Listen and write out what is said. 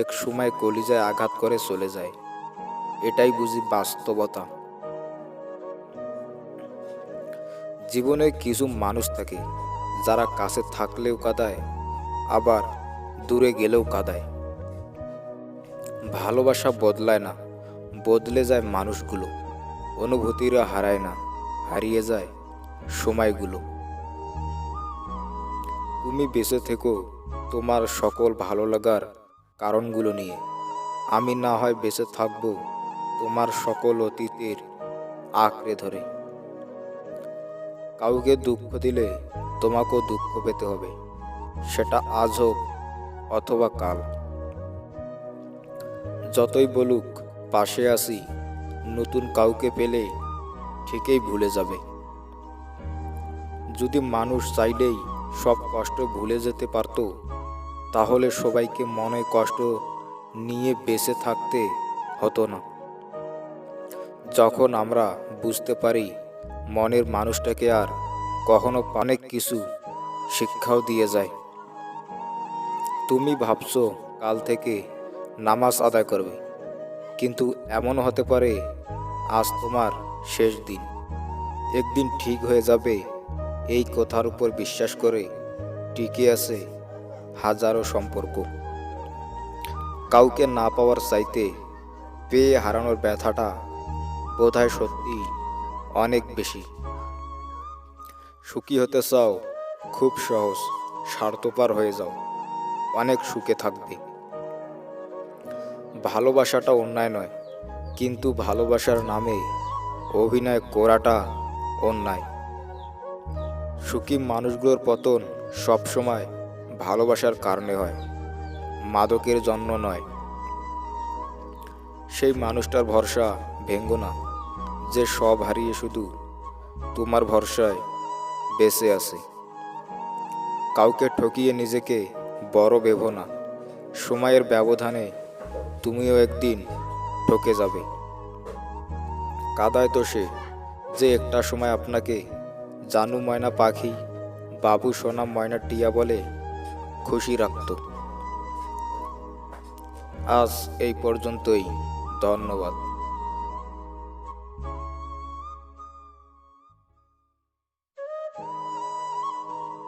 এক সময় কলিজায় আঘাত করে চলে যায়। এটাই বুঝি বাস্তবতা। জীবনে কিছু মানুষ থাকে যারা কাছে থাকলেও কাঁদায়, আবার দূরে গেলেও কাঁদায়। ভালোবাসা বদলায় না, বদলে যায় মানুষগুলো। অনুভূতিরা হারায় না, হারিয়ে যায় সময়গুলো। তুমি বেঁচে থেকো তোমার সকল ভালো লাগার কারণগুলো নিয়ে। আমি না হয় বেঁচে থাকবো তোমার সকল অতীতের আঁকড়ে ধরে। কাউকে দুঃখ দিলে তোমাকেও দুঃখ পেতে হবে, সেটা আজ হোক অথবা কাল। যতই বলুক পাশে আসি, নতুন কাউকে পেলে ঠিকই ভুলে যাবে। যদি মানুষ চাইলেই সব কষ্ট ভুলে যেতে পারত, তাহলে সবাইকে মনে কষ্ট নিয়ে বেঁচে থাকতে হতো না। যখন আমরা বুঝতে পারি মনের মানুষটাকে আর কখনো অনেক কিছু শিক্ষাও দিয়ে যায়। তুমি ভাবছো কাল থেকে নামাজ আদায় করবে, কিন্তু এমন হতে পারে আজ তোমার শেষ দিন। একদিন ঠিক হয়ে যাবে, এই কথার উপর বিশ্বাস করে টিকে আছে হাজারো সম্পর্ক। কাউকে না পাওয়ার চাইতে পেয়ে হারানোর ব্যথাটা বোধহয় সত্যি অনেক বেশি। সুখী হতে চাও? খুব সহজ, স্বার্থপর হয়ে যাও, অনেক সুখে থাকবে। ভালোবাসাটা অন্যায় নয়, কিন্তু ভালোবাসার নামে অভিনয় করাটা অন্যায়। সুখী মানুষগুলোর পতন সবসময় ভালোবাসার কারণে হয়, মাদকের জন্য নয়। সেই মানুষটার ভরসা ভেঙ্গো না, যে সব হারিয়ে শুধু তোমার ভরসায় বেঁচে আছে। কাউকে ঠকিয়ে নিজেকে বড় ভেবো না, সময়ের ব্যবধানে তুমিও একদিন ঠকে যাবে। কাদায় তো সে যে একটা সময় আপনাকে জানু ময়না পাখি, বাবু সোনা ময়না টিয়া বলে খুশি রাখত। আজ এই পর্যন্তই, ধন্যবাদ।